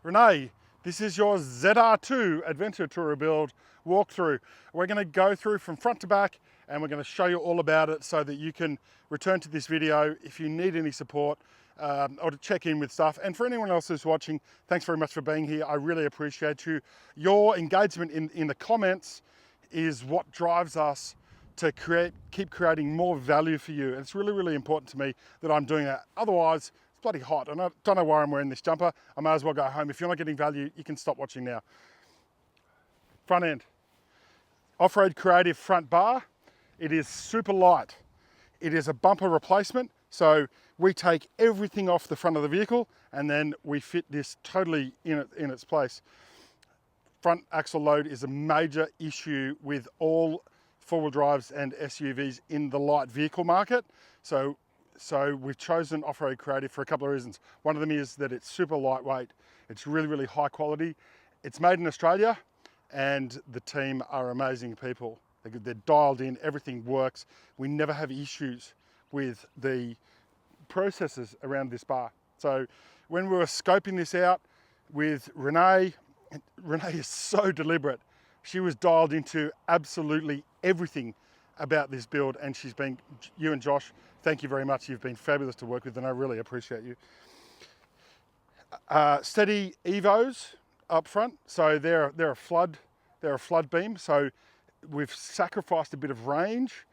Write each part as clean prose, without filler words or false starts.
Renae, this is your ZR2 Adventure Tourer build walkthrough. We're going to go through from front to back and we're going to show you all about it so that you can return to this video if you need any support or to check in with stuff. And for anyone else who's watching, thanks very much for being here. I really appreciate you. Your engagement in the comments is what drives us to keep creating more value for you. And it's really, really important to me that I'm doing that. Otherwise, it's bloody hot and I don't know why I'm wearing this jumper. I may as well go home. If you're not getting value, you can stop watching now. Front end, off-road creative front bar. It is super light. It is a bumper replacement. So we take everything off the front of the vehicle and then we fit this totally in its place. Front axle load is a major issue with all four-wheel drives and SUVs in the light vehicle market. So we've chosen off-road creative for a couple of reasons. One of them is that it's super lightweight. It's really, really high quality. It's made in Australia and the team are amazing people. They're dialed in, everything works. We never have issues with the processes around this bar. So when we were scoping this out with Renae is so deliberate. She was dialed into absolutely everything about this build and she's been, you and Josh, thank you very much. You've been fabulous to work with and I really appreciate you. Steady Evos up front. So they're a flood beam. So we've sacrificed a bit of range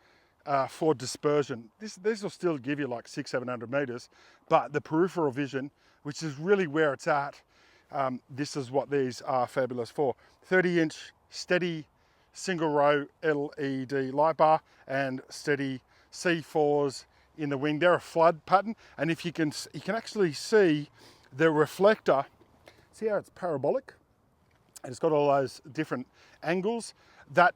for dispersion. This will still give you like 600-700 meters, but the peripheral vision, which is really where it's at, this is what these are fabulous for. 30-inch steady single row LED light bar and steady C4s in the wing. They're a flood pattern, and if you can actually see the reflector. See how it's parabolic, and it's got all those different angles.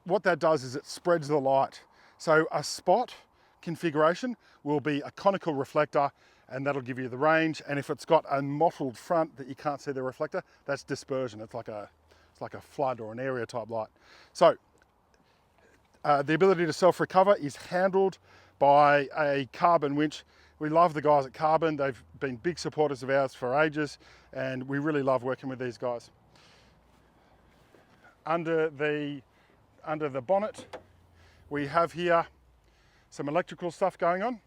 What that does is it spreads the light. So a spot configuration will be a conical reflector, and that'll give you the range. And if it's got a mottled front that you can't see the reflector, that's dispersion. It's like a flood or an area type light. So the ability to self-recover is handled by a carbon winch. We love the guys at Carbon. They've been big supporters of ours for ages, and we really love working with these guys. Under the bonnet, we have here some electrical stuff going on.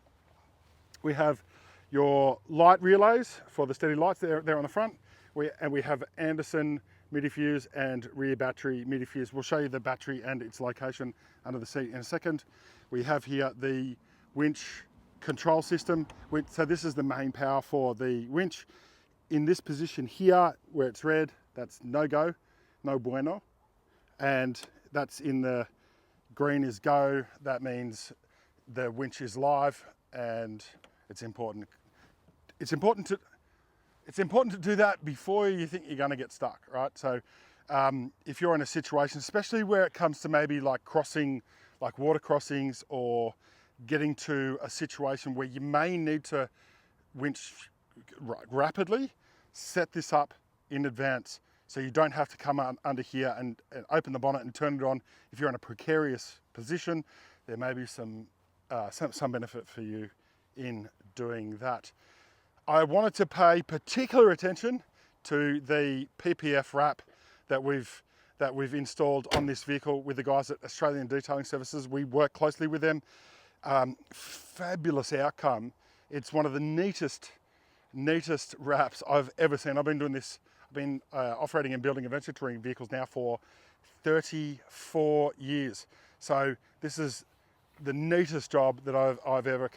We have your light relays for the steady lights there on the front. We have Anderson MIDI fuse and rear battery MIDI fuse. We'll show you the battery and its location under the seat in a second. We have here the winch control system. So this is the main power for the winch. In this position here, where it's red, that's no go, no bueno. And that's in the green is go. That means the winch is live and it's important. It's important to do that before you think you're going to get stuck, right? So if you're in a situation, especially where it comes to maybe like crossing, like water crossings, or getting to a situation where you may need to winch rapidly, set this up in advance so you don't have to come under here and open the bonnet and turn it on. If you're in a precarious position, there may be some benefit for you in doing that. I wanted to pay particular attention to the PPF wrap that we've installed on this vehicle with the guys at Australian Detailing Services. We work closely with them. Fabulous outcome. It's one of the neatest wraps I've ever seen. I've been off-roading and building adventure touring vehicles now for 34 years. So this is the neatest job that I've ever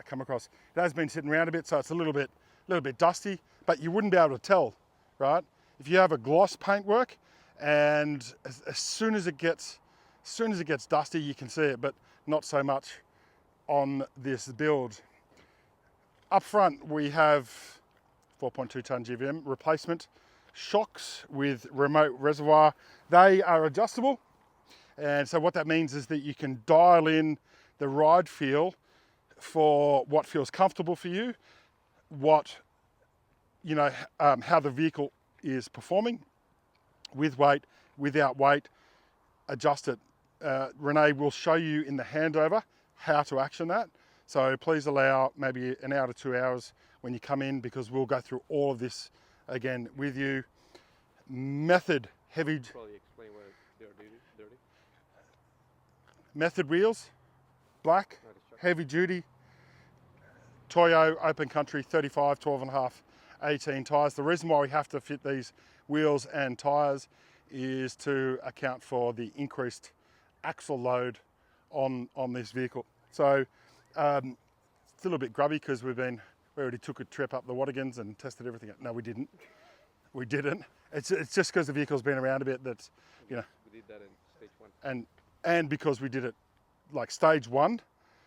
come across. It has been sitting around a bit, so it's a little bit dusty, but you wouldn't be able to tell, right? If you have a gloss paintwork, and as soon as it gets dusty, you can see it, but not so much on this build. Up front, we have 4.2 ton GVM replacement shocks with remote reservoir. They are adjustable. And so what that means is that you can dial in the ride feel for what feels comfortable for you, how the vehicle is performing, with weight, without weight, adjust it. Renae will show you in the handover how to action that. So please allow maybe an hour to 2 hours when you come in, because we'll go through all of this again with you. Method heavy. Probably explain why they're dirty. Method wheels, black, heavy duty. Toyo open country 35, 12.5, 18 tyres. The reason why we have to fit these wheels and tyres is to account for the increased axle load on this vehicle. So it's a little bit grubby because we already took a trip up the Wattagans and tested everything. No, we didn't. We didn't. It's just because the vehicle's been around a bit that, you know. We did that in stage 1. And because we did it like stage 1,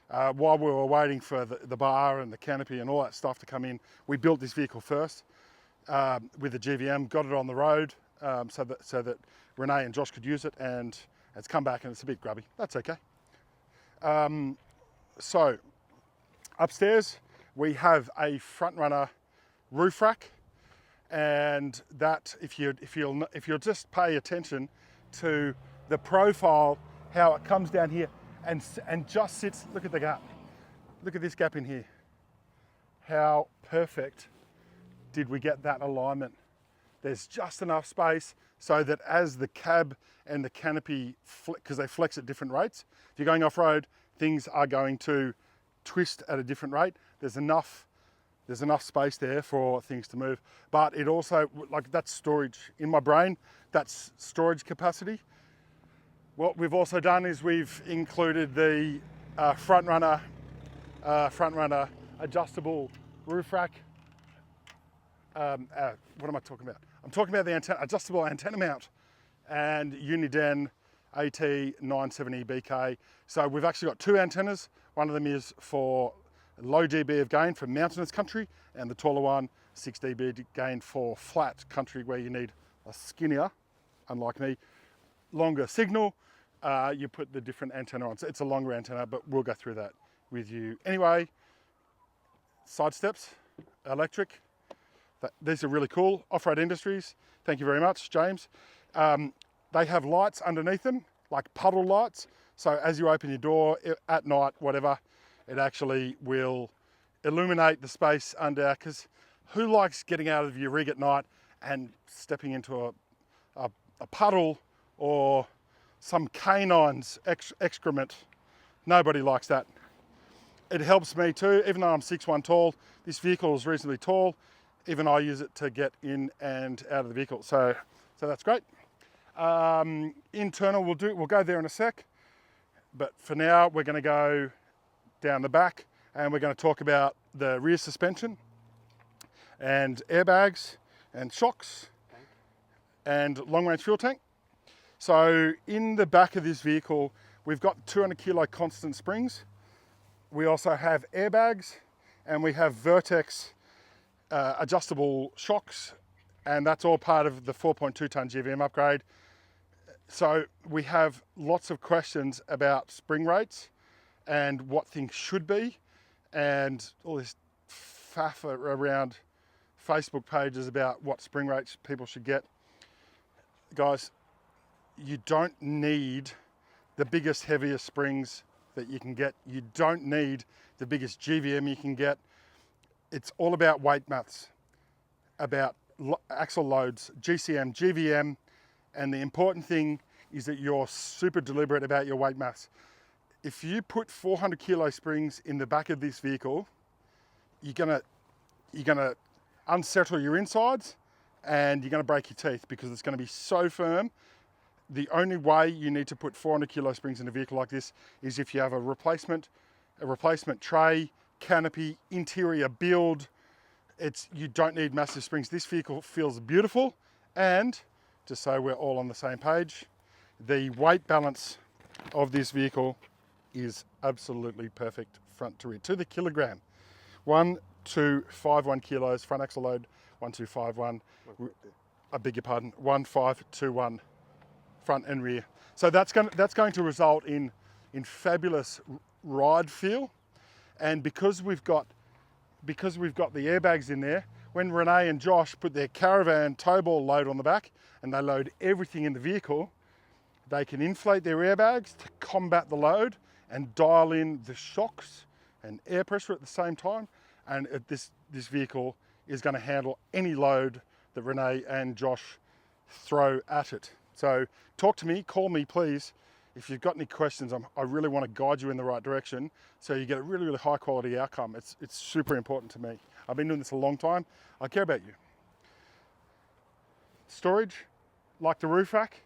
while we were waiting for the bar and the canopy and all that stuff to come in, we built this vehicle first with the GVM, got it on the road so that Renae and Josh could use it, and it's come back and it's a bit grubby. That's okay. So upstairs we have a front runner roof rack, and that if you'll just pay attention to the profile, how it comes down here and just sits. Look at the gap. Look at this gap in here. How perfect did we get that alignment? There's just enough space so that as the cab and the canopy, because they flex at different rates, if you're going off-road, things are going to twist at a different rate. There's enough space there for things to move. But it also, like, that's storage. In my brain, that's storage capacity. What we've also done is we've included the front runner adjustable roof rack. What am I talking about? I'm talking about the adjustable antenna mount and Uniden AT970 BK. So we've actually got 2 antennas. One of them is for low dB of gain for mountainous country, and the taller one, 6 dB gain for flat country where you need a skinnier, unlike me, longer signal. You put the different antenna on. So it's a longer antenna, but we'll go through that with you. Anyway, side steps, electric. These are really cool. Off-Road Industries, thank you very much, James. They have lights underneath them, like puddle lights. So as you open your door at night, whatever, it actually will illuminate the space under, because who likes getting out of your rig at night and stepping into a puddle or some canine's excrement? Nobody likes that. It helps me too, even though I'm 6'1" tall, this vehicle is reasonably tall. Even I use it to get in and out of the vehicle. So that's great. Internal, we'll go there in a sec. But for now, we're gonna go down the back and we're gonna talk about the rear suspension and airbags and shocks and long range fuel tank. So in the back of this vehicle, we've got 200 kilo constant springs. We also have airbags and we have Vertex adjustable shocks, and that's all part of the 4.2 ton GVM upgrade. So we have lots of questions about spring rates and what things should be, and all this faff around Facebook pages about what spring rates people should get. Guys, you don't need the biggest, heaviest springs that you can get. You don't need the biggest GVM you can get. It's all about weight maths, about axle loads, GCM, GVM, and the important thing is that you're super deliberate about your weight maths. If you put 400 kilo springs in the back of this vehicle, you're gonna unsettle your insides and you're gonna break your teeth because it's gonna be so firm. The only way you need to put 400 kilo springs in a vehicle like this is if you have a replacement tray, canopy, interior build. You don't need massive springs. This vehicle feels beautiful, and just so we're all on the same page, the weight balance of this vehicle is absolutely perfect front to rear, to the kilogram. 1251 kilos front axle load, 1251, I beg your pardon, 1521 front and rear. So that's going to result in fabulous ride feel. And because we've got the airbags in there, when Renae and Josh put their caravan tow ball load on the back and they load everything in the vehicle, they can inflate their airbags to combat the load and dial in the shocks and air pressure at the same time. And this vehicle is going to handle any load that Renae and Josh throw at it. So talk to me, call me please. If you've got any questions, I really want to guide you in the right direction so you get a really, really high quality outcome. It's super important to me. I've been doing this a long time. I care about you. Storage, like the roof rack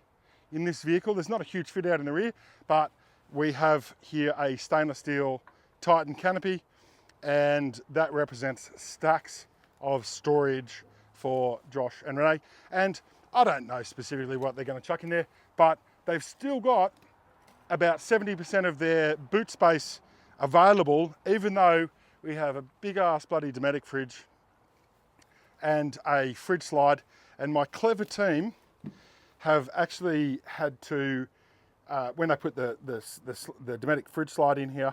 in this vehicle, there's not a huge fit out in the rear, but we have here a stainless steel Titan canopy, and that represents stacks of storage for Josh and Renae. And I don't know specifically what they're going to chuck in there, but they've still got about 70% of their boot space available, even though we have a big ass bloody Dometic fridge and a fridge slide. And my clever team have actually had to, when they put the Dometic fridge slide in here,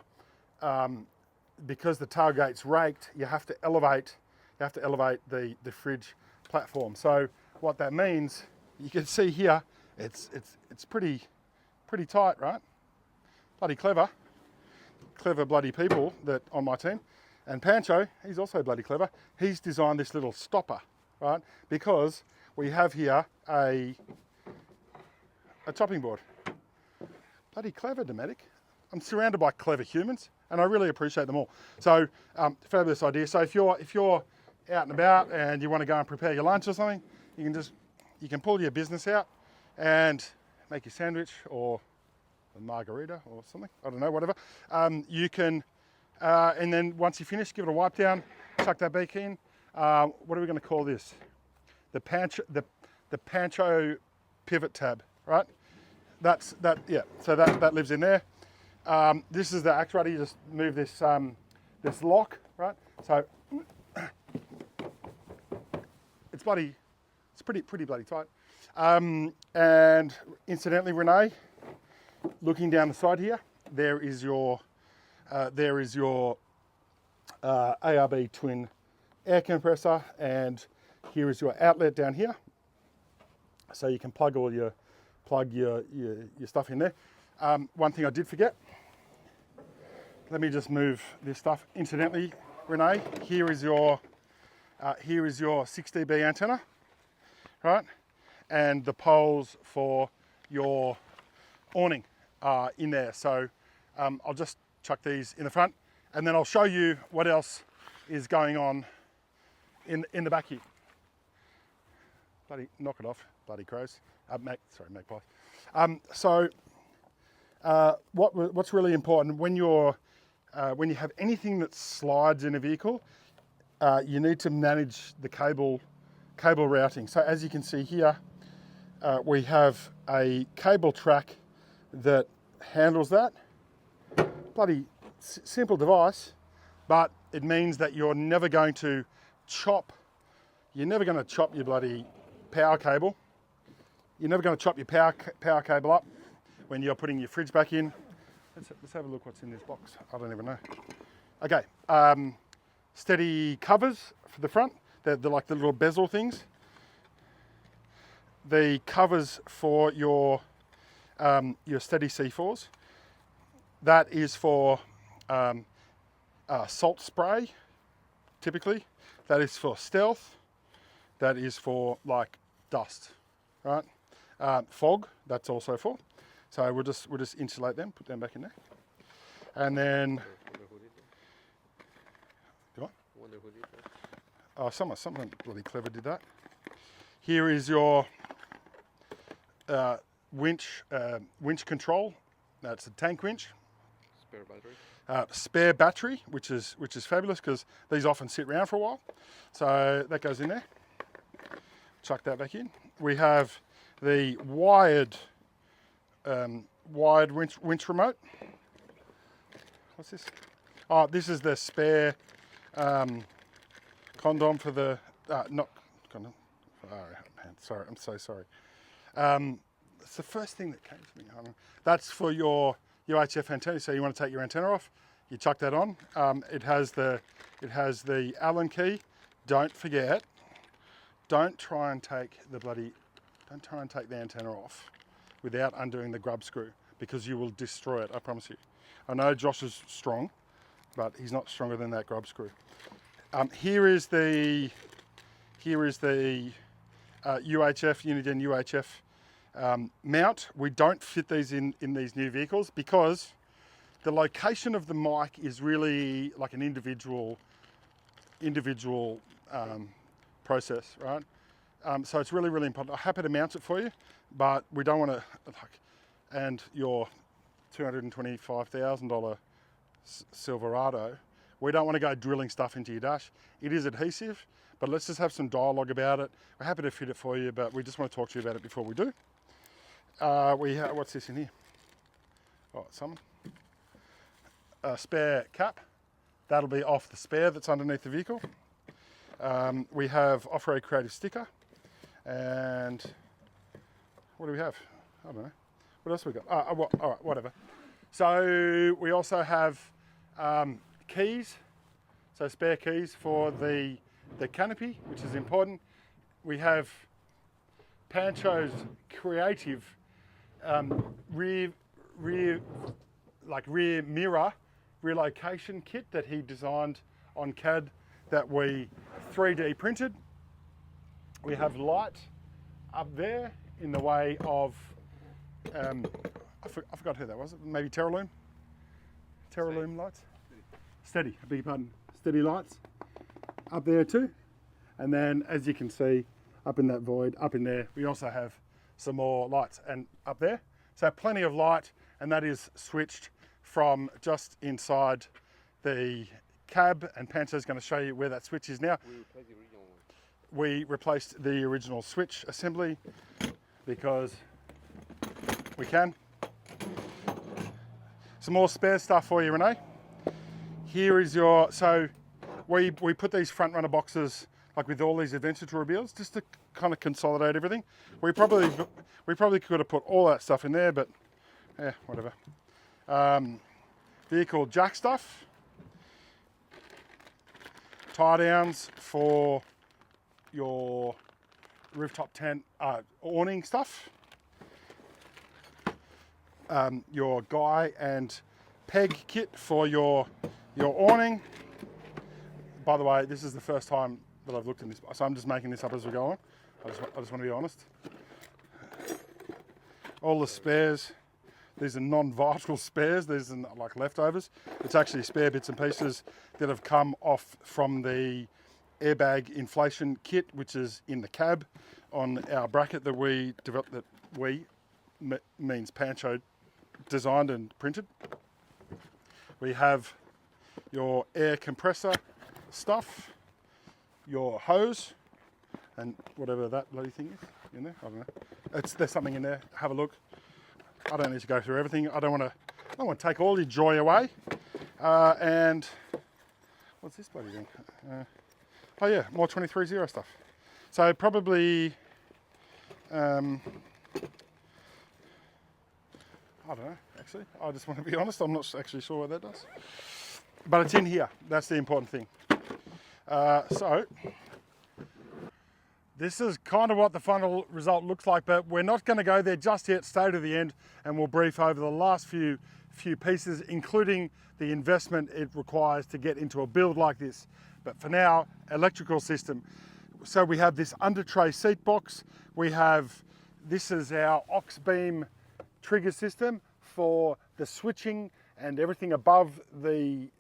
because the tailgate's raked, you have to elevate the fridge platform. So what that means, you can see here, it's pretty tight, right? Bloody clever bloody people that on my team. And Pancho, he's also bloody clever. He's designed this little stopper, right? Because we have here a chopping board. Bloody clever, Dometic. I'm surrounded by clever humans, and I really appreciate them all. So, fabulous idea. So if you're out and about and you want to go and prepare your lunch or something, you can pull your business out and make your sandwich or a margarita or something. I don't know, whatever. You can, and then once you finish, give it a wipe down, chuck that back in. What are we going to call this? The Pancho pivot tab, right? Yeah. So that lives in there. This is the actuator. You just move this this lock, right? So it's pretty bloody tight. And incidentally, Renae, looking down the side here, there is your ARB twin air compressor, and here is your outlet down here. So you can plug your stuff in there. One thing I did forget. Let me just move this stuff. Incidentally, Renae, here is your 6 dB antenna, right? And the poles for your awning are in there. So I'll just chuck these in the front, and then I'll show you what else is going on in the back here. Bloody knock it off, bloody crows. Magpies. What's really important when you have anything that slides in a vehicle, you need to manage the cable routing. So as you can see here, we have a cable track that handles that. Bloody simple device, but it means that you're never going to chop your bloody power cable. You're never going to chop your power cable up when you're putting your fridge back in. Let's have a look what's in this box. I don't even know. Okay, steady covers for the front. They're like the little bezel things. The covers for your steady C4s. That is for salt spray, typically. That is for stealth. That is for like dust, right? Fog, that's also for. So we'll just insulate them, put them back in there. And then, oh, someone really clever did that. Here is your winch control. That's a tank winch. Spare battery. Spare battery, which is fabulous because these often sit around for a while. So that goes in there. Chuck that back in. We have the wired winch remote. What's this? Oh, this is the spare condom for the not condom. Oh, man, sorry, I'm so sorry. It's the first thing that came to me. That's for your UHF antenna. So you want to take your antenna off, you chuck that on. It has the Allen key. Don't forget. Don't try and take the antenna off without undoing the grub screw, because you will destroy it, I promise you. I know Josh is strong, but he's not stronger than that grub screw. Here is the UHF, Uniden UHF mount. We don't fit these in these new vehicles because the location of the mic is really like an individual process, right? So it's really, really important. I'm happy to mount it for you, but we don't want to, and your $225,000 Silverado, we don't want to go drilling stuff into your dash. It is adhesive, but let's just have some dialogue about it. We're happy to fit it for you, but we just want to talk to you about it before we do. What's this in here? Oh, something. A spare cap. That'll be off the spare that's underneath the vehicle. We have Off-Road Creative sticker. And what do we have? I don't know. What else we got? All right, whatever. So we also have keys. So spare keys for the canopy, which is important. We have Pancho's creative rear mirror relocation kit that he designed on CAD that we 3D printed. We have light up there in the way of, I forgot who that was, maybe Terralume? Terralume lights? Steady, I beg your pardon. Steady lights up there too. And then as you can see, up in that void, up in there, we also have some more lights and up there. So plenty of light, and that is switched from just inside the cab, and Pancho's going to show you where that switch is now. We replaced the original switch assembly because we can. Some more spare stuff for you, Renae. Here is your, so we put these front runner boxes like with all these adventure tour builds just to kind of consolidate everything. We probably could have put all that stuff in there, but yeah, whatever. Vehicle jack stuff, tie downs for your rooftop tent awning stuff, your guy and peg kit for your awning. By the way, this is the first time that I've looked at this, so I'm just making this up as we go on. I just want to be honest. All the spares, these are non-vital spares, these are like leftovers. It's actually spare bits and pieces that have come off from the airbag inflation kit, which is in the cab on our bracket that we developed, that means Pancho designed and printed. We have your air compressor stuff, your hose, and whatever that bloody thing is in there. I don't know. There's something in there. Have a look. I don't need to go through everything. I don't want to take all your joy away. And what's this bloody thing? Oh yeah, more 23.0 stuff. So probably, I don't know, actually. I just want to be honest, I'm not actually sure what that does. But it's in here, that's the important thing. So, this is kind of what the final result looks like, but we're not going to go there just yet. Stay to the end and we'll brief over the last few pieces, including the investment it requires to get into a build like this. But for now, electrical system. So we have this under tray seat box. This is our aux beam trigger system for the switching and everything above in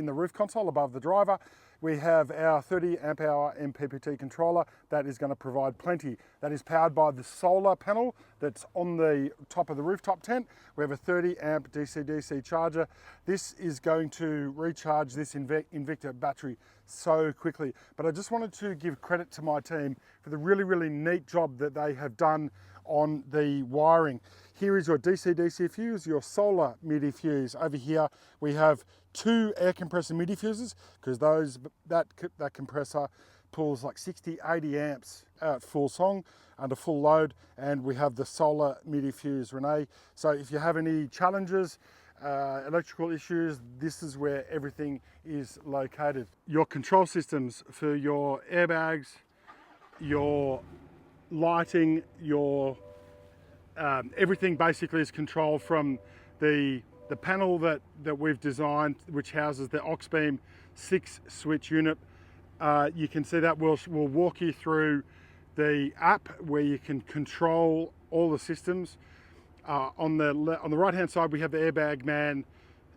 the roof console, above the driver. We have our 30 amp hour MPPT controller that is going to provide plenty. That is powered by the solar panel that's on the top of the rooftop tent. We have a 30 amp DC-DC charger. This is going to recharge this Invicta battery so quickly. But I just wanted to give credit to my team for the really, really neat job that they have done on the wiring. Here is your DC-DC fuse, your solar MIDI fuse. Over here we have 2 air compressor MIDI fuses, because that compressor pulls like 60-80 amps at full song under full load, and we have the solar MIDI fuse, Renae. So if you have any challenges, electrical issues, this is where everything is located. Your control systems for your airbags, your lighting, your everything basically is controlled from the panel that we've designed, which houses the aux beam 6 switch unit. You can see that we'll walk you through the app where you can control all the systems. On the right hand side we have the Airbag Man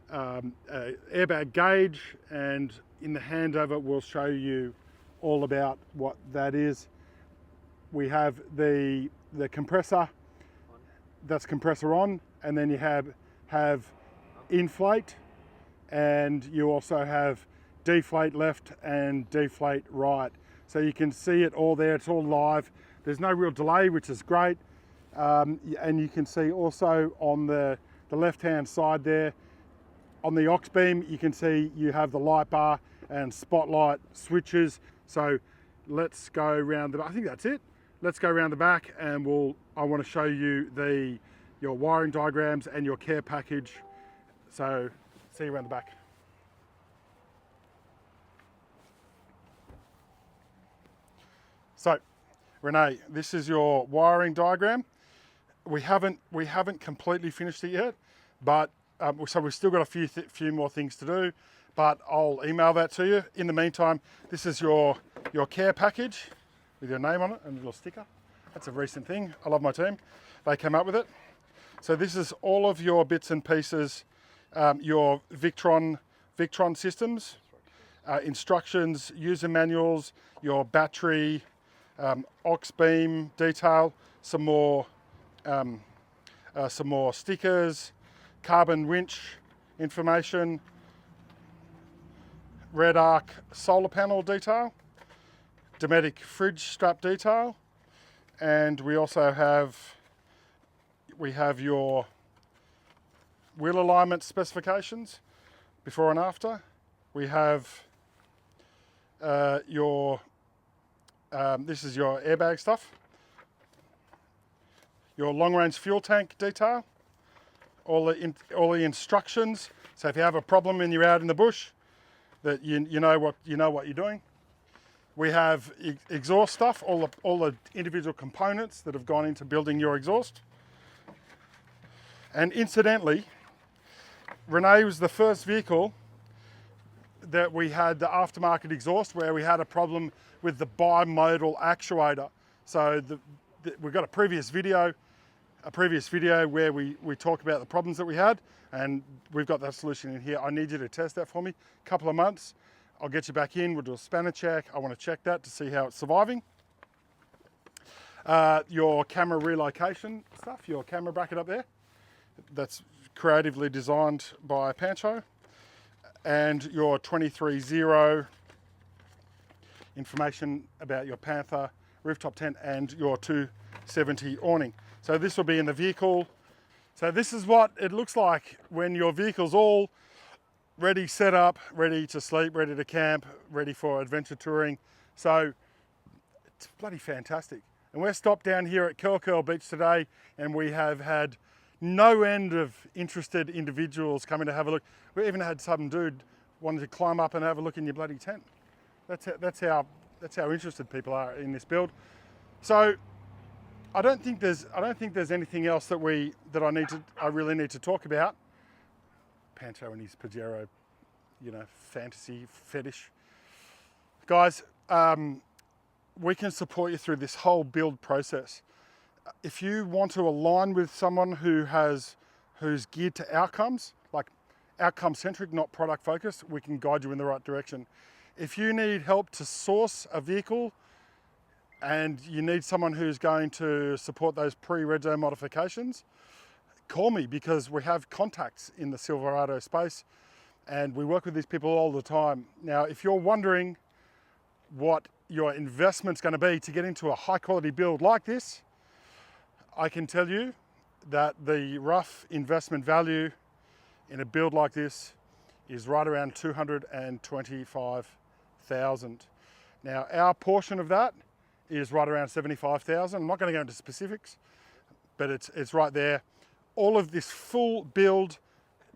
airbag gauge, and in the handover we'll show you all about what that is. We have the compressor, that's compressor on, and then you have inflate, and you also have deflate left and deflate right. So you can see it all there, it's all live. There's no real delay, which is great. And you can see also on the left hand side there, on the aux beam, you can see you have the light bar and spotlight switches. So let's go around I think that's it. Let's go around the back, and I want to show you your wiring diagrams and your care package. So see you around the back. So Renae, this is your wiring diagram. We haven't completely finished it yet, but so we've still got a few more things to do, but I'll email that to you. In the meantime, this is your care package with your name on it and a little sticker. That's a recent thing. I love my team. They came up with it. So this is all of your bits and pieces, your Victron systems, instructions, user manuals, your battery, aux beam detail, some more stickers, carbon winch information, red arc solar panel detail, Dometic fridge strap detail, and we also have your wheel alignment specifications before and after. We have this is your airbag stuff, your long range fuel tank detail, all the instructions. So if you have a problem and you're out in the bush, that you know what you're doing. We have exhaust stuff, all the individual components that have gone into building your exhaust. And incidentally, Renae was the first vehicle that we had the aftermarket exhaust where we had a problem with the bimodal actuator. So we've got a previous video where we talk about the problems that we had, and we've got that solution in here. I need you to test that for me, a couple of months. I'll get you back in, we'll do a spanner check. I want to check that to see how it's surviving. Your camera relocation stuff, your camera bracket up there, that's creatively designed by Pancho. And your 23.0 information about your Panther rooftop tent and your 270 awning. So this will be in the vehicle. So this is what it looks like when your vehicle's all ready, set up, ready to sleep, ready to camp, ready for adventure touring. So it's bloody fantastic. And we're stopped down here at Curl Beach today, and we have had no end of interested individuals coming to have a look. We even had some dude wanting to climb up and have a look in your bloody tent. That's how interested people are in this build. So I don't think there's anything else that I really need to talk about. Pancho and his Pajero, fantasy fetish. Guys, we can support you through this whole build process. If you want to align with someone who's geared to outcomes, like outcome centric, not product focused, we can guide you in the right direction. If you need help to source a vehicle and you need someone who's going to support those pre-rego modifications, call me, because we have contacts in the Silverado space and we work with these people all the time. Now, if you're wondering what your investment's going to be to get into a high quality build like this, I can tell you that the rough investment value in a build like this is right around $225,000. Now, our portion of that is right around $75,000. I'm not going to go into specifics, but it's right there. All of this full build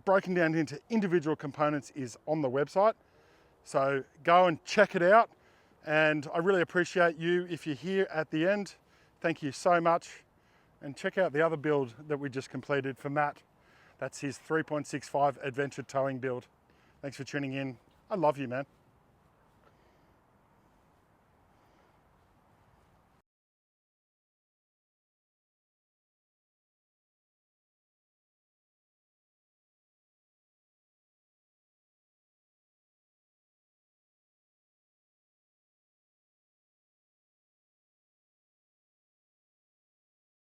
broken down into individual components is on the website. So go and check it out. And I really appreciate you if you're here at the end. Thank you so much. And check out the other build that we just completed for Matt. That's his 3.65 adventure towing build. Thanks for tuning in. I love you, man.